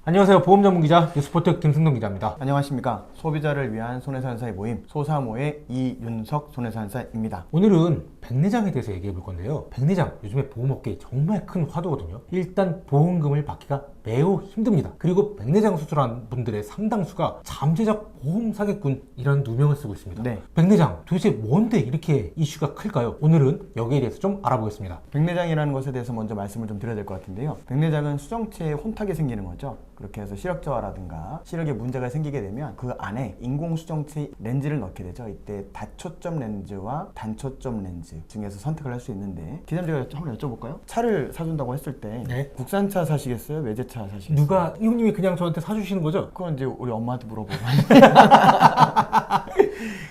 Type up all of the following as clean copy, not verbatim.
안녕하세요. 보험 전문 기자 뉴스포트 김승동 기자입니다. 안녕하십니까. 소비자를 위한 손해산사의 모임 소사모의 이윤석 손해산사입니다. 오늘은 백내장에 대해서 얘기해 볼 건데요. 백내장 요즘에 보험업계에 정말 큰 화두거든요. 일단 보험금을 받기가 매우 힘듭니다. 그리고 백내장 수술한 분들의 상당수가 잠재적 보험 사기꾼이라는 누명을 쓰고 있습니다. 네. 백내장 도대체 뭔데 이렇게 이슈가 클까요? 오늘은 여기에 대해서 좀 알아보겠습니다. 백내장이라는 것에 대해서 먼저 말씀을 좀 드려야 될 것 같은데요. 백내장은 수정체에 혼탁이 생기는 거죠. 그렇게 해서 시력 저하라든가 시력에 문제가 생기게 되면 그 안에 인공수정체 렌즈를 넣게 되죠. 이때 다초점 렌즈와 단초점 렌즈 중에서 선택을 할 수 있는데, 기자님 제가 한번 여쭤볼까요? 차를 사준다고 했을 때 네. 국산차 사시겠어요? 외제차 사시겠어요? 누가 형님이 그냥 저한테 사주시는 거죠? 그건 이제 우리 엄마한테 물어보고.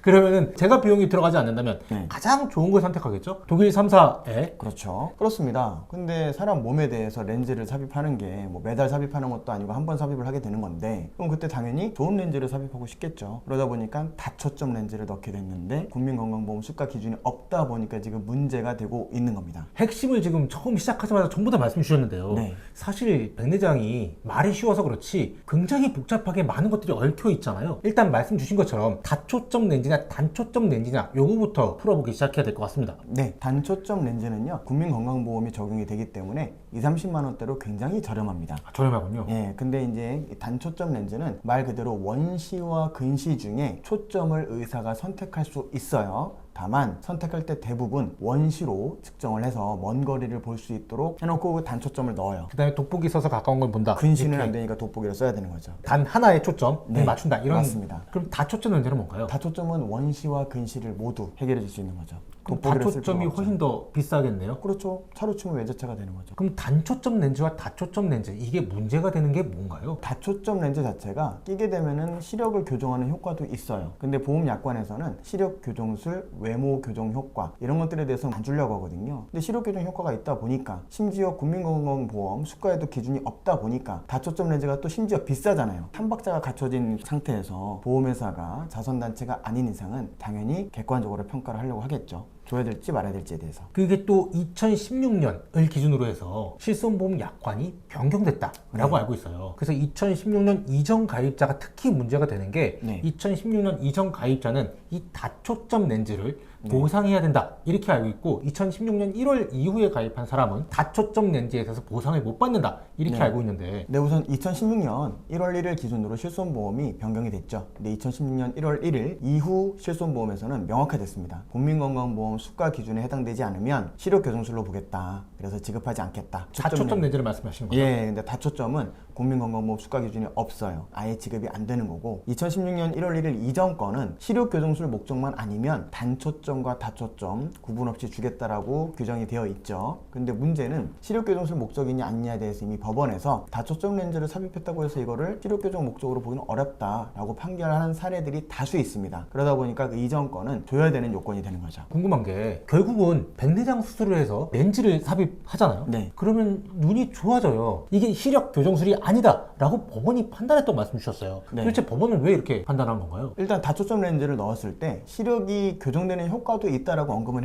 그러면은 제가 비용이 들어가지 않는다면 네. 가장 좋은 걸 선택하겠죠? 독일 3사에 그렇죠. 그렇습니다. 근데 사람 몸에 대해서 렌즈를 삽입하는 게 뭐 매달 삽입하는 것도 아니고 한 번 삽입을 하게 되는 건데, 그럼 그때 당연히 좋은 렌즈를 삽입하고 싶겠죠. 그러다 보니까 다초점 렌즈를 넣게 됐는데 국민건강보험 수가 기준이 없다 보니까 지금 문제가 되고 있는 겁니다. 핵심을 지금 처음 시작하자마자 전부 다 말씀 주셨는데요. 네. 사실 백내장이 말이 쉬워서 그렇지 굉장히 복잡하게 많은 것들이 얽혀 있잖아요. 일단 말씀 주신 것처럼 다초점 렌즈냐 단초점 렌즈냐 요거부터 풀어보기 시작해야 될 것 같습니다. 네, 단초점 렌즈는요 국민건강보험이 적용이 되기 때문에 20-30만 원대로 굉장히 저렴합니다. 저렴하군요. 예, 근데 이제 이 단초점 렌즈는 말 그대로 원시와 근시 중에 초점을 의사가 선택할 수 있어요. 다만 선택할 때 대부분 원시로 측정을 해서 먼 거리를 볼 수 있도록 해놓고 그 단초점을 넣어요. 그 다음에 돋보기 써서 가까운 걸 본다. 근시는 이렇게 안 되니까 돋보기를 써야 되는 거죠. 단 하나의 초점에 네, 맞춘다. 이런. 맞습니다. 그럼 다초점 렌즈는 뭔가요? 다초점은 원시와 근시를 모두 해결해 줄 수 있는 거죠. 그럼 돋보기를 쓸 다초점이 필요가 없죠. 훨씬 더 비싸겠네요. 그렇죠. 차로 치면 외제차가 되는 거죠. 그럼 단초점 렌즈와 다초점 렌즈 이게 문제가 되는 게 뭔가요? 다초점 렌즈 자체가 끼게 되면은 시력을 교정하는 효과도 있어요. 근데 보험약관에서는 시력 교정술, 외모 교정 효과 이런 것들에 대해서 안 주려고 하거든요. 근데 시력 교정 효과가 있다 보니까, 심지어 국민건강보험 수가에도 기준이 없다 보니까 다초점 렌즈가 또 심지어 비싸잖아요. 삼박자가 갖춰진 상태에서 보험회사가 자선단체가 아닌 이상은 당연히 객관적으로 평가를 하려고 하겠죠. 줘야 될지 말아야 될지에 대해서. 그게 또 2016년을 기준으로 해서 실손보험 약관이 변경됐다라고 네. 알고 있어요. 그래서 2016년 이전 가입자가 특히 문제가 되는 게, 네. 2016년 이전 가입자는 이 다초점 렌즈를 네. 보상해야 된다 이렇게 알고 있고, 2016년 1월 이후에 가입한 사람은 다초점 렌즈에 대해서 보상을 못 받는다 이렇게 네. 알고 있는데, 네, 우선 2016년 1월 1일 기준으로 실손보험이 변경이 됐죠. 근데 2016년 1월 1일 이후 실손보험에서는 명확해졌습니다. 국민건강보험 수가 기준에 해당되지 않으면 시력교정술로 보겠다. 그래서 지급하지 않겠다. 다초점 렌즈를 말씀하시는 거죠? 예, 근데 다초점은 국민건강보험 수가 기준이 없어요. 아예 지급이 안 되는 거고, 2016년 1월 1일 이전 거는 시력교정술 목적만 아니면 단초점과 다초점 구분 없이 주겠다라고 규정이 되어 있죠. 근데 문제는 시력교정술 목적이냐 아니냐에 대해서 이미 법원에서 다초점 렌즈를 삽입했다고 해서 이거를 시력교정 목적으로 보기는 어렵다라고 판결하는 사례들이 다수 있습니다. 그러다 보니까 그 이전 거는 줘야 되는 요건이 되는 거죠. 궁금한 게, 결국은 백내장 수술을 해서 렌즈를 삽입하잖아요. 네. 그러면 눈이 좋아져요. 이게 시력 교정술이 아니다 라고 법원이 판단했다고 말씀 주셨어요. 네. 도대체 법원은 왜 이렇게 판단한 건가요? 일단 다초점 렌즈를 넣었을 때 시력이 교정되는 효과도 있다라고 언급을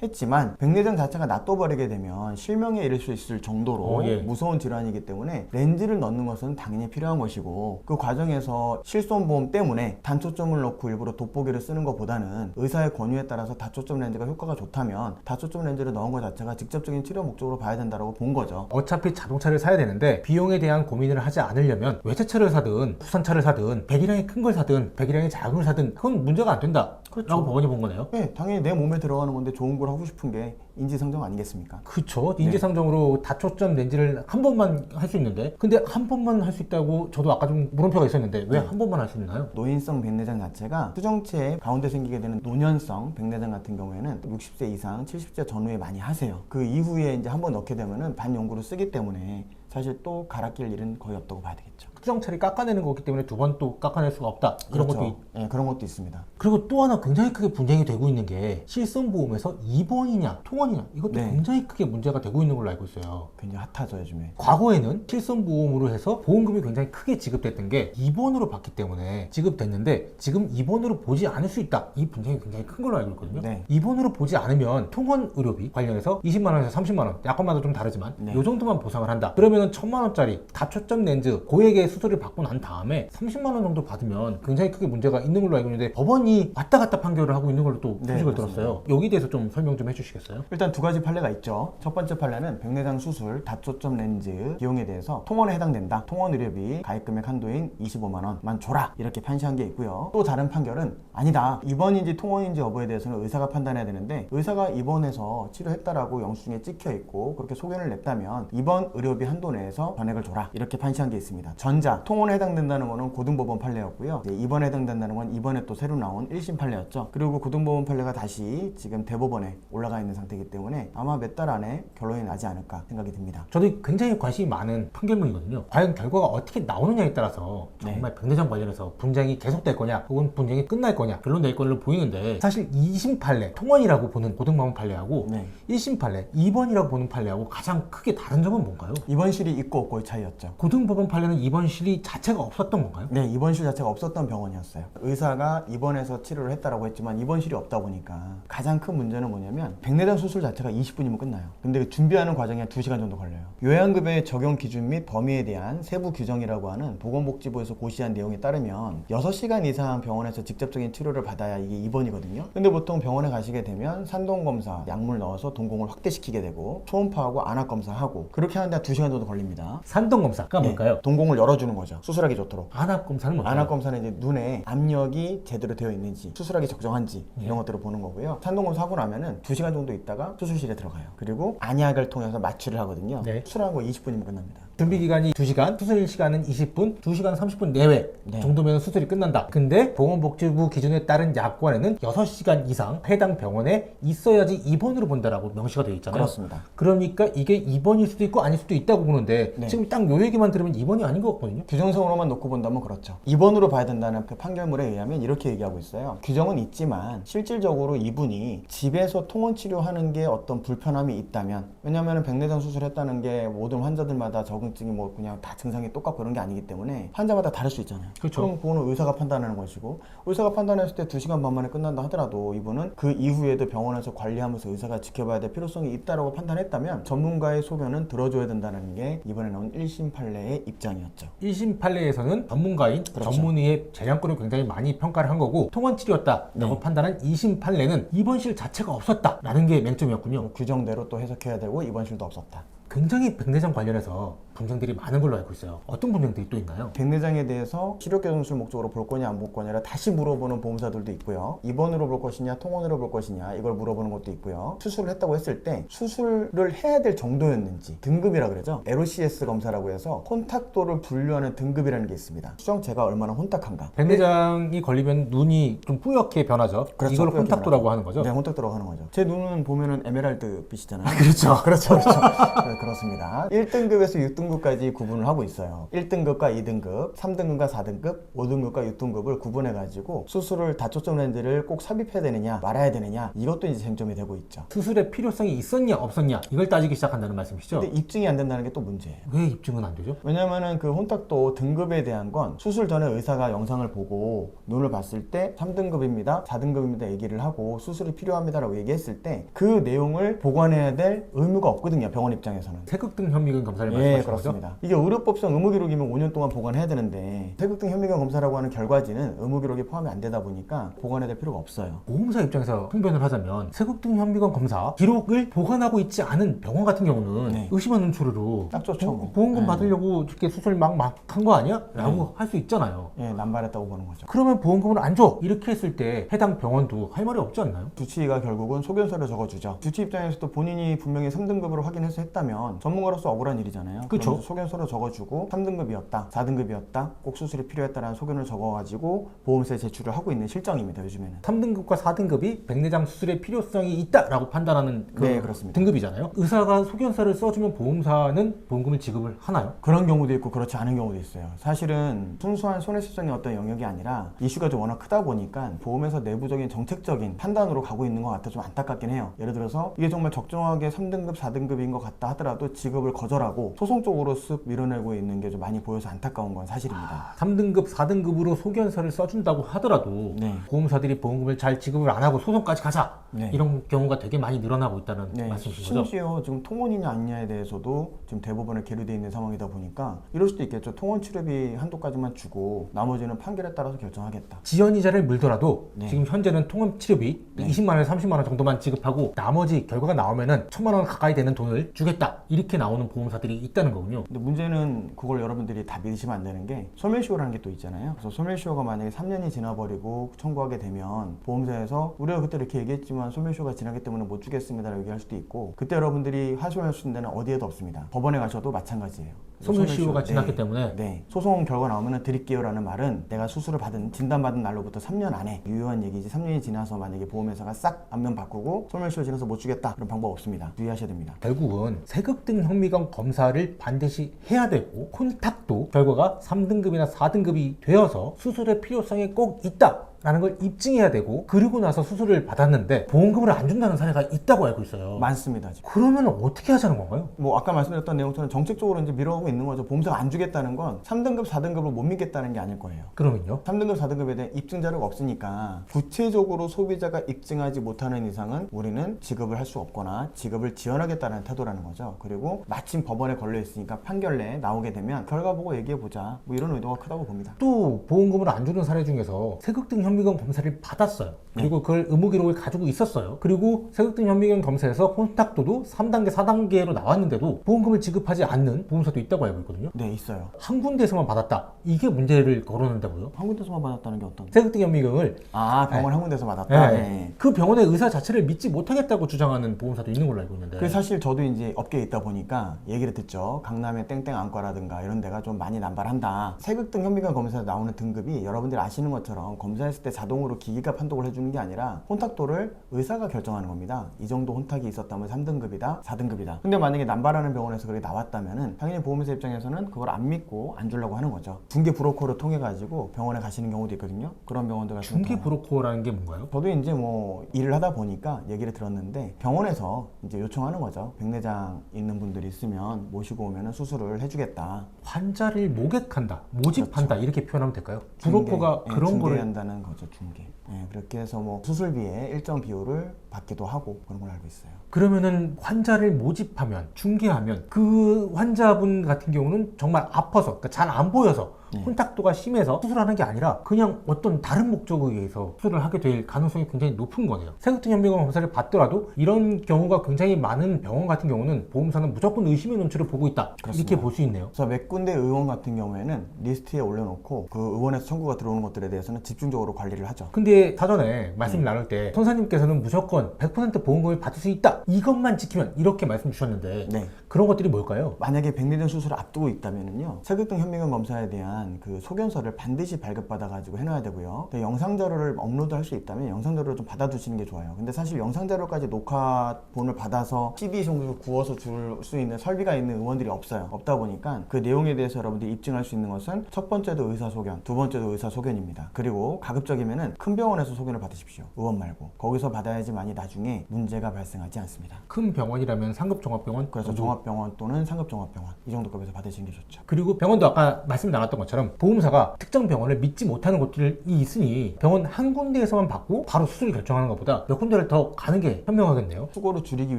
했지만 백내장 자체가 놔둬버리게 되면 실명에 이를 수 있을 정도로 예. 무서운 질환이기 때문에 렌즈를 넣는 것은 당연히 필요한 것이고, 그 과정에서 실손보험 때문에 단초점을 넣고 일부러 돋보기를 쓰는 것보다는 의사의 권유에 따라서 다초점 렌즈가 효과가 좋다면 다초점 렌즈를 넣은 것 자체가 직접적인 치료 목적으로 봐야 된다고 본 거죠. 어차피 자동차를 사야 되는데 비용에 대한 고민을 하지 않으려면 외제차를 사든 국산차를 사든 배기량이 큰 걸 사든 배기량이 작은 걸 사든 그건 문제가 안 된다 라고 법원이 본 거네요. 네, 당연히 내 몸에 들어가는 건데 좋은 걸 하고 싶은 게 인지상정 아니겠습니까? 그쵸. 인지상정으로 다초점 렌즈를 한 번만 할 수 있는데, 근데 한 번만 할 수 있다고 저도 아까 좀 물음표가 있었는데 왜 한 번만 할 수 있나요? 노인성 백내장 자체가 수정체 가운데 생기게 되는 노년성 백내장 같은 경우에는 60세 이상 70세 전후에 많이 하세요. 그 이후에 이제 한번 넣게 되면은 반영구로 쓰기 때문에 사실 또 갈아 낄 일은 거의 없다고 봐야 되겠죠. 수정체를 깎아내는 거기 때문에 두 번 또 깎아낼 수가 없다 이런 그렇죠. 것도 예, 그런 것도 있습니다. 그리고 또 하나 굉장히 크게 분쟁이 되고 있는 게, 실손보험에서 입원이냐 통원이냐 이것도 네. 굉장히 크게 문제가 되고 있는 걸로 알고 있어요. 굉장히 핫하죠 요즘에. 과거에는 실손보험으로 해서 보험금이 굉장히 크게 지급됐던 게 입원으로 받기 때문에 지급됐는데, 지금 입원으로 보지 않을 수 있다 이 분쟁이 굉장히 큰 걸로 알고 있거든요. 네. 입원으로 보지 않으면 통원 의료비 관련해서 20만 원에서 30만 원, 약관마다 좀 다르지만 네. 이 정도만 보상을 한다. 그러면은 1,000만 원짜리 다초점 렌즈 고액의 수술을 받고 난 다음에 30만 원 정도 받으면 굉장히 크게 문제가 있는 걸로 알고 있는데 법원이 왔다 갔다 판결을 하고 있는 걸로 또 네, 소식을 맞습니다. 들었어요. 여기에 대해서 좀 설명 좀 해주시겠어요? 일단 두 가지 판례가 있죠. 첫 번째 판례는 백내장 수술 다초점 렌즈 비용에 대해서 통원에 해당된다. 통원 의료비 가입금액 한도인 25만 원만 줘라. 이렇게 판시한 게 있고요. 또 다른 판결은 아니다. 입원인지 통원인지 여부에 대해서는 의사가 판단해야 되는데 의사가 입원해서 치료했다라고 영수증에 찍혀 있고 그렇게 소견을 냈다면 입원 의료비 한도 내에서 전액을 줘라. 이렇게 판시한 게 있습니다. 전자 통원에 해당된다는 거는 고등법원 판례였고요. 이제 입원에 해당된다는 건 이번에 또 새로 나온 1심 판례였죠. 그리고 고등법원 판례가 다시 지금 대법원에 올라가 있는 상태이기 때문에 아마 몇 달 안에 결론이 나지 않을까 생각이 듭니다. 저도 굉장히 관심이 많은 판결문이거든요. 과연 결과가 어떻게 나오느냐에 따라서 정말 백내장 관련해서 분쟁이 계속될 거냐 혹은 분쟁이 끝날 거냐 결론낼 걸로 보이는데 사실 2심 판례 통원이라고 보는 고등법원 판례하고 네. 1심 판례 입원이라고 보는 판례하고 가장 크게 다른 점은 뭔가요? 입원실이 있고 없고의 차이였죠. 고등법원 판례는 입원실이 자체가 없었던 건가요? 네, 입원실 자체가 없었던 병원이었어요. 의사가 입원해서 치료를 했다라고 했지만 입원실이 없다 보니까 가장 큰 문제는 뭐냐면 백내장 수술 자체가 20분이면 끝나요. 근데 준비하는 과정이 한 2시간 정도 걸려요. 요양급여의 적용 기준 및 범위에 대한 세부 규정이라고 하는 보건복지부에서 고시한 내용에 따르면 6시간 이상 병원에서 직접적인 치료를 받아야 이게 입원이거든요. 근데 보통 병원에 가시게 되면 산동검사, 약물 넣어서 동공을 확대시키게 되고 초음파하고 안압검사하고 그렇게 하는데 한 2시간 정도 걸립니다. 산동검사가 뭘까요? 동공을 열어주는 거죠. 수술하기 좋도록. 안압검사는 뭘까요? 안압검사는 이제 눈에 압력이 제대로 되어 있는지 수술하기 적정한지 이런 것들을 보는 거고요. 산동검사 하고 나면은 2시간 정도 있다가 수술실에 들어가요. 그리고 안약을 통해서 마취를 하거든요. 네. 수술하는 거 20분이면 끝납니다. 준비 기간이 2시간, 수술 시간은 20분, 2시간 30분 내외 네. 정도면 수술이 끝난다. 근데 보건복지부 기준에 따른 약관에는 6시간 이상 해당 병원에 있어야지 입원으로 본다라고 명시가 되어 있잖아요. 그렇습니다. 그러니까 이게 입원일 수도 있고 아닐 수도 있다고 보는데 네. 지금 딱 요 얘기만 들으면 입원이 아닌 것 같거든요. 규정성으로만 놓고 본다면 그렇죠. 입원으로 봐야 된다는 그 판결문에 의하면 이렇게 얘기하고 있어요. 규정은 있지만 실질적으로 이분이 집에서 통원 치료하는 게 어떤 불편함이 있다면 왜냐하면 백내장 수술했다는 게 모든 환자들마다 적응증이 뭐 그냥 다 증상이 똑같고 그런 게 아니기 때문에 환자마다 다를 수 있잖아요. 그렇죠. 그럼 그거는 의사가 판단하는 것이고 의사가 판단했을 때 2시간 반 만에 끝난다 하더라도 이분은 그 이후에도 병원에서 관리하면서 의사가 지켜봐야 될 필요성이 있다고 판단했다면 전문가의 소견은 들어줘야 된다는 게 이번에 나온 1심 판례의 입장이었죠. 1심 판례에서는 전문가인 그렇죠. 전문의의 재량권을 굉장히 많이 평가를 한 거고 통원 치료였다라고 네. 판단한 2심 판례는 입원실 자체가 없었다라는 게 맹점이었군요. 규정대로 또 해석해야 되고 입원실도 없었다. 굉장히 백내장 관련해서 분쟁들이 많은 걸로 알고 있어요. 어떤 분쟁들이 또 있나요? 백내장에 대해서 치료교정술 목적으로 볼 거냐 안 볼 거냐를 다시 물어보는 보험사들도 있고요. 입원으로 볼 것이냐 통원으로 볼 것이냐 이걸 물어보는 것도 있고요. 수술을 했다고 했을 때 수술을 해야 될 정도였는지 등급이라 그러죠. LOCS 검사라고 해서 혼탁도를 분류하는 등급이라는 게 있습니다. 수정체가 얼마나 혼탁한가. 백내장이 걸리면 눈이 좀 뿌옇게 변하죠. 그렇죠. 이걸 뿌옇게 혼탁도라고 변하죠. 하는 거죠. 네, 혼탁도라고 하는 거죠. 제 눈은 보면은 에메랄드 빛이잖아요. 그렇죠. 그렇죠. 네, 그렇습니다. 1등급에서 6등급까지 구분을 하고 있어요. 1등급과 2등급, 3등급과 4등급, 5등급과 6등급을 구분해가지고 수술을 다초점 렌즈를 꼭 삽입해야 되느냐 말아야 되느냐 이것도 이제 쟁점이 되고 있죠. 수술의 필요성이 있었냐 없었냐 이걸 따지기 시작한다는 말씀이시죠? 근데 입증이 안 된다는 게 또 문제예요. 왜 입증은 안 되죠? 왜냐면은 그 혼탁도 등급에 대한 건 수술 전에 의사가 영상을 보고 눈을 봤을 때 3등급입니다, 4등급입니다 얘기를 하고 수술이 필요합니다라고 얘기했을 때 그 내용을 보관해야 될 의무가 없거든요. 병원 입장에서는. 태극등 현미경 검사를 예, 말씀하시는 거죠? 그렇습니다. 이게 의료법상 의무기록이면 5년 동안 보관해야 되는데 태극등 현미경 검사라고 하는 결과지는 의무기록이 포함이 안 되다 보니까 보관해야 될 필요가 없어요. 보험사 입장에서 항변을 하자면 태극등 현미경 검사 기록을 보관하고 있지 않은 병원 같은 경우는 네. 의심하는 추루로 딱 좋죠, 뭐. 보험금 네. 받으려고 이렇게 수술 막 한 거 아니야? 라고 할 수 있잖아요. 예, 남발했다고 보는 거죠. 그러면 보험금을 안 줘! 이렇게 했을 때 해당 병원도 할 말이 없지 않나요? 주치의가 결국은 소견서를 적어주죠. 주치의 입장에서도 본인이 분명히 3등급으로 확인해서 했다면 전문가로서 억울한 일이잖아요. 그쵸. 그러면서 소견서를 적어주고 3등급이었다, 4등급이었다, 꼭 수술이 필요했다라는 소견을 적어가지고 보험사에 제출을 하고 있는 실정입니다. 요즘에는. 3등급과 4등급이 백내장 수술의 필요성이 있다라고 판단하는 그 네, 그렇습니다. 등급이잖아요. 의사가 소견서를 써주면 보험사는 보험금을 지급을 하나요? 그런 경우도 있고 그렇지 않은 경우도 있어요. 사실은 순수한 손해배상의 어떤 영역이 아니라 이슈가 좀 워낙 크다 보니까 보험에서 내부적인 정책적인 판단으로 가고 있는 것 같아 좀 안타깝긴 해요. 예를 들어서 이게 정말 적정하게 3등급, 4등급인 것 같다 하더라도 지급을 거절하고 소송적으로 쓱 밀어내고 있는 게 좀 많이 보여서 안타까운 건 사실입니다. 3등급, 4등급으로 소견서를 써준다고 하더라도 네. 보험사들이 보험금을 잘 지급을 안 하고 소송까지 가자 네. 이런 경우가 되게 많이 늘어나고 있다는 네, 말씀이신 거죠? 심지어 지금 통원이냐 아니냐에 대해서도 지금 대법원에 계류되어 있는 상황이다 보니까 이럴 수도 있겠죠. 통원 치료비 한도까지만 주고 나머지는 판결에 따라서 결정하겠다. 지연이자를 물더라도 네. 지금 현재는 통원 치료비 네. 20만 원, 30만 원 정도만 지급하고 나머지 결과가 나오면은 1,000만 원 가까이 되는 돈을 주겠다 이렇게 나오는 보험사들이 있다는 거군요. 근데 문제는 그걸 여러분들이 다 믿으시면 안 되는 게 소멸시효라는 게 또 있잖아요. 그래서 소멸시효가 만약에 3년이 지나버리고 청구하게 되면 보험사에서 우리가 그때 이렇게 얘기했지만 소멸시효가 지나기 때문에 못 주겠습니다라고 얘기할 수도 있고 그때 여러분들이 하소연할 수 있는 데는 어디에도 없습니다. 법원에 가셔도 마찬가지예요. 소멸시효가 지났기 네. 때문에 네. 소송 결과 나오면 드릴게요라는 말은 내가 수술을 받은 진단받은 날로부터 3년 안에 유효한 얘기지 3년이 지나서 만약에 보험회사가 싹 안면 바꾸고 소멸시효 지나서 못 주겠다 그런 방법 없습니다. 주의하셔야 됩니다. 결국은 세극등 현미경 검사를 반드시 해야 되고 콘탁도 결과가 3등급이나 4등급이 되어서 수술의 필요성이 꼭 있다 라는 걸 입증해야 되고 그리고 나서 수술을 받았는데 보험금을 안 준다는 사례가 있다고 알고 있어요. 많습니다. 지금. 그러면 어떻게 하자는 건가요? 뭐 아까 말씀드렸던 내용처럼 정책적으로 이제 밀어오고 있는 거죠. 보험사가 안 주겠다는 건 3등급, 4등급을 못 믿겠다는 게 아닐 거예요. 그러면요? 3등급, 4등급에 대한 입증 자료가 없으니까 구체적으로 소비자가 입증하지 못하는 이상은 우리는 지급을 할 수 없거나 지급을 지연하겠다는 태도라는 거죠. 그리고 마침 법원에 걸려 있으니까 판결 내에 나오게 되면 결과 보고 얘기해 보자. 뭐 이런 의도가 크다고 봅니다. 또 보험금을 안 주는 사례 중에서 세극등 현미경 검사를 받았어요. 그리고 그걸 의무 기록을 가지고 있었어요. 그리고 세극등 현미경 검사에서 콘탁도도 3단계, 4단계로 나왔는데도 보험금을 지급하지 않는 보험사도 있다고 알고 있거든요. 네, 있어요. 한 군데에서만 받았다. 이게 문제를 거론한다고요? 한 군데서만 받았다는 게 어떤? 세극등 현미경을 병원 한 군데서 받았다. 네. 네. 그 병원의 의사 자체를 믿지 못하겠다고 주장하는 보험사도 있는 걸로 알고 있는데 그 사실 저도 이제 업계에 있다 보니까 얘기를 듣죠. 강남의 땡땡 안과라든가 이런 데가 좀 많이 남발한다. 세극등 현미경 검사에 나오는 등급이 여러분들이 아시는 것처럼 검사했을 때 자동으로 기기가 판독을 해주는 게 아니라 혼탁도를 의사가 결정하는 겁니다. 이 정도 혼탁이 있었다면 3등급이다, 4등급이다. 근데 만약에 남발하는 병원에서 그렇게 나왔다면은 당연히 보험회사 입장에서는 그걸 안 믿고 안 주려고 하는 거죠. 중개 브로커를 통해 가지고 병원에 가시는 경우도 있거든요. 그런 병원들 같은 중개 경우. 브로커라는 게 뭔가요? 저도 이제 뭐 일을 하다 보니까 얘기를 들었는데 병원에서 이제 요청하는 거죠. 백내장 있는 분들이 있으면 모시고 오면은 수술을 해주겠다. 환자를 모객한다, 모집한다 이렇게 표현하면 될까요? 브로커가 중개, 그런 거를 중개한다는 거죠. 중개. 예, 그렇게 해서 뭐 수술비에 일정 비율을 받기도 하고 그런 걸 알고 있어요. 그러면은 환자를 모집하면 중개하면 그 환자분 같은 경우는 정말 아파서 그러니까 잘 안 보여서 혼탁도가 심해서 수술하는 게 아니라 그냥 어떤 다른 목적에 의해서 수술을 하게 될 가능성이 굉장히 높은 거네요. 세극등 현미경 검사를 받더라도 이런 경우가 굉장히 많은 병원 같은 경우는 보험사는 무조건 의심의 눈치를 보고 있다. 그렇습니다. 이렇게 볼 수 있네요. 그래서 몇 군데 의원 같은 경우에는 리스트에 올려놓고 그 의원에서 청구가 들어오는 것들에 대해서는 집중적으로 관리를 하죠. 근데 사전에 말씀 나눌 때 선사님께서는 무조건 100% 보험금을 받을 수 있다. 이것만 지키면 이렇게 말씀 주셨는데 네. 그런 것들이 뭘까요? 만약에 백내장 수술을 앞두고 있다면은요, 세극등 현미경 검사에 대한 그 소견서를 반드시 발급받아 가지고 해놔야 되고요. 근데 영상 자료를 업로드할 수 있다면 영상 자료를 좀 받아두시는 게 좋아요. 근데 사실 영상 자료까지 녹화본을 받아서 CD 정도 구워서 줄 수 있는 설비가 있는 의원들이 없어요. 없다 보니까 그 내용에 대해서 여러분들이 입증할 수 있는 것은 첫 번째도 의사 소견, 두 번째도 의사 소견입니다. 그리고 가급적이면은 큰 병원에서 소견을 받으십시오. 의원 말고 거기서 받아야지만이 나중에 문제가 발생하지 않습니다. 큰 병원이라면 상급 종합병원, 그래서 종합병원 또는 상급 종합병원 이 정도 급에서 받으시는 게 좋죠. 그리고 병원도 아까 말씀 나눴던 것처럼 보험사가 특정 병원을 믿지 못하는 곳들이 있으니 병원 한 군데에서만 받고 바로 수술 결정하는 것보다 몇 군데를 더 가는 게 현명하겠네요. 수고를 줄이기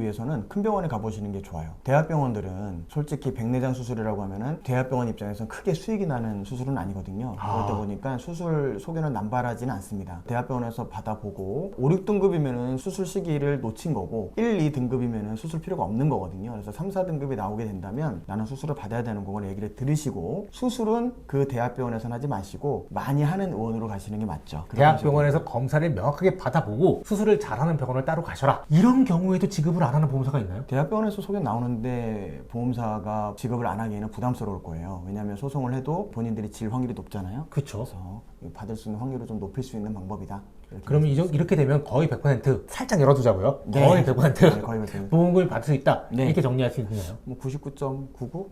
위해서는 큰 병원에 가보시는 게 좋아요. 대학병원들은 솔직히 백내장 수술이라고 하면은 대학병원 입장에서는 크게 수익이 나는 수술은 아니거든요. 그러다 보니까 수술 소견을 남발하지는 않습니다. 대학병원에서 받아보고 5, 6등급이면은 수술 시기를 놓친 거고 1, 2등급이면은 수술 필요가 없는 거거든요. 그래서 3, 4등급이 나오게 된다면 나는 수술을 받아야 되는 거를 얘기를 들으시고 수술은 그 대학병원에서는 하지 마시고 많이 하는 의원으로 가시는 게 맞죠. 대학병원에서 검사를 명확하게 받아보고 수술을 잘하는 병원을 따로 가셔라. 이런 경우에도 지급을 안 하는 보험사가 있나요? 대학병원에서 소견 나오는데 보험사가 지급을 안 하기에는 부담스러울 거예요. 왜냐하면 소송을 해도 본인들이 질 확률이 높잖아요. 그렇죠. 그래서 받을 수 있는 확률을 좀 높일 수 있는 방법이다. 그러면 이렇게 되면 거의 100% 살짝 열어두자고요. 네. 거의 100% 네, 거의 100%. 보험금을 받을 수 있다. 네. 이렇게 정리할 수 있나요? 뭐 99.99?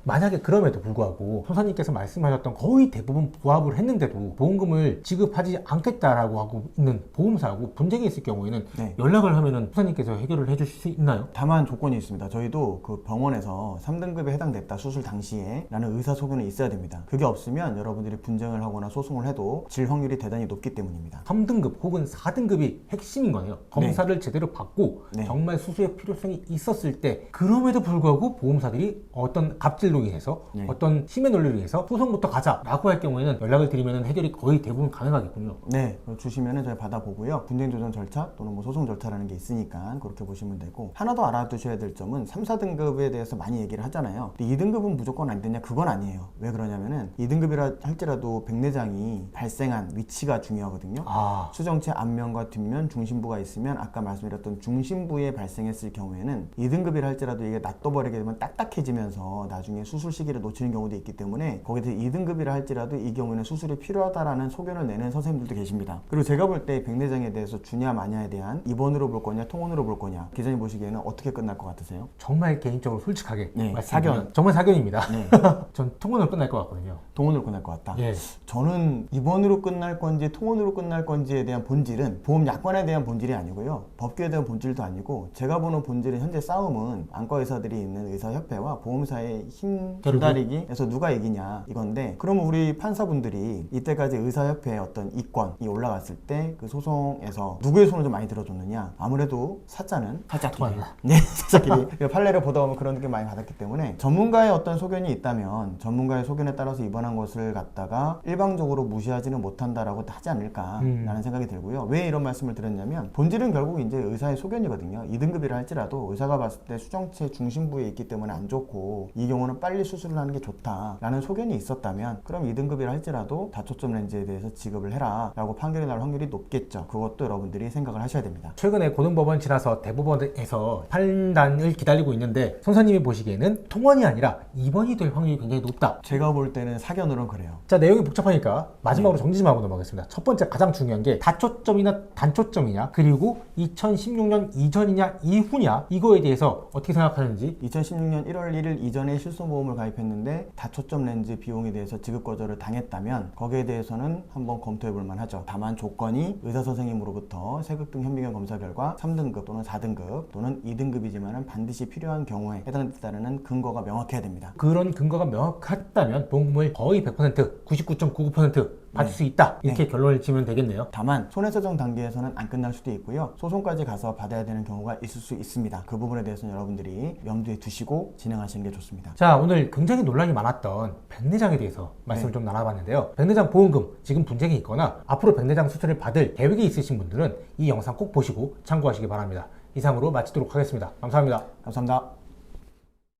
만약에 그럼에도 불구하고 선사님께서 말씀하셨던 거의 대부분 부합을 했는데도 보험금을 지급하지 않겠다라고 하고 있는 보험사하고 분쟁이 있을 경우에는 네. 연락을 하면은 선사님께서 해결을 해주실 수 있나요? 다만 조건이 있습니다. 저희도 그 병원에서 3등급에 해당됐다 수술 당시에 라는 의사소견이 있어야 됩니다. 그게 없으면 여러분들이 분쟁을 하거나 소송을 해도 질 확률이 대단히 높기 때문입니다. 3등급 혹은 4등급이 핵심인 거네요. 검사를 제대로 받고 네. 정말 수술의 필요성이 있었을 때 그럼에도 불구하고 보험사들이 어떤 갑질로 인해서 네. 어떤 힘의 논리로 인해서 소송부터 가자라고 할 경우에는 연락을 드리면 해결이 거의 대부분 가능하겠군요. 네, 주시면은 저희 받아보고요. 분쟁 조정 절차 또는 뭐 소송 절차라는 게 있으니까 그렇게 보시면 되고, 하나 더 알아두셔야 될 점은 3, 4등급에 대해서 많이 얘기를 하잖아요. 근데 2등급은 무조건 안 되냐? 그건 아니에요. 왜 그러냐면은 2등급이라 할지라도 백내장이 발생한 위치가 중요하거든요. 수정체 앞면과 뒷면 중심부가 있으면 아까 말씀드렸던 중심부에 발생했을 경우에는 2등급이라 할지라도 이게 놔둬버리게 되면 딱딱해지면서 나중에 수술 시기를 놓치는 경우도 있기 때문에 거기서 2등급이라 할지라도 이 경우에는 수술이 필요하다라는 소견을 내는 선생님들도 계십니다. 그리고 제가 볼 때 백내장에 대해서 주냐 마냐에 대한 입원으로 볼 거냐 통원으로 볼 거냐, 기자님 보시기에는 어떻게 끝날 것 같으세요? 정말 개인적으로 솔직하게 네, 말씀드리면 사견. 정말 사견입니다. 네. 전 통원으로 끝날 것 같거든요. 통원으로 끝날 것 같다. 예. 저는 입원으로 끝날 건지 통원으로 끝날 건지에 대한 본질은 보험 약관에 대한 본질이 아니고요, 법규에 대한 본질도 아니고, 제가 보는 본질은 현재 싸움은 안과 의사들이 있는 의사협회와 보험사의 힘 기다리기에서 누가 이기냐 이건데, 그러면 우리 판사분들이 이때까지 의사협회의 어떤 이권이 올라갔을 때 그 소송에서 누구의 손을 좀 많이 들어줬느냐? 아무래도 사자는 사자끼리, 네, 사자끼리 판례를 보다 보면 그런 느낌 많이 받았기 때문에 전문가의 어떤 소견이 있다면 전문가의 소견에 따라서 입원한 것을 갖다가 일방적으로 무시하지는 못한다라고 하지 않을까라는 생각이 들고요. 왜 이런 말씀을 드렸냐면, 본질은 결국 이제 의사의 소견이거든요. 2등급이라 할지라도 의사가 봤을 때 수정체 중심부에 있기 때문에 안 좋고 이 경우는 빨리 수술을 하는 게 좋다라는 소견이 있었다면, 그럼 2등급이라 할지라도 다초점 렌즈에 대해서 지급을 해라 라고 판결이 날 확률이 높겠죠. 그것도 여러분들이 생각을 하셔야 됩니다. 최근에 고등법원 지나서 대법원에서 판단을 기다리고 있는데 선사님이 보시기에는 통원이 아니라 입원이 될 확률이 굉장히 높다. 제가 볼 때는 사견으로는 그래요. 자, 내용이 복잡하니까 마지막으로 정리 좀 하고 넘어가겠습니다. 첫 번째 가장 중요한 게 다초점이나 단초점이냐, 그리고 2016년 이전이냐 이후냐, 이거에 대해서 어떻게 생각하는지. 2016년 1월 1일 이전에 실손보험을 가입했는데 다초점 렌즈 비용에 대해서 지급 거절을 당했다면 거기에 대해서는 한번 검토해 볼 만하죠. 다만 조건이 의사선생님으로부터 세극등 현미경 검사 결과 3등급 또는 4등급 또는 2등급이지만 반드시 필요한 경우에 해당된다는 근거가 명확해야 됩니다. 그런 근거가 명확했다면 보험금을 거의 100%, 99.99% 받을 수 있다, 이렇게 결론을 지으면 되겠네요. 다만 손해배상 단계에서는 안 끝날 수도 있고요, 소송까지 가서 받아야 되는 경우가 있을 수 있습니다. 그 부분에 대해서는 여러분들이 염두에 두시고 진행하시는 게 좋습니다. 자, 오늘 굉장히 논란이 많았던 백내장에 대해서 말씀을 좀 나눠봤는데요. 백내장 보험금 지금 분쟁이 있거나 앞으로 백내장 수술을 받을 계획이 있으신 분들은 이 영상 꼭 보시고 참고하시기 바랍니다. 이상으로 마치도록 하겠습니다. 감사합니다. 감사합니다.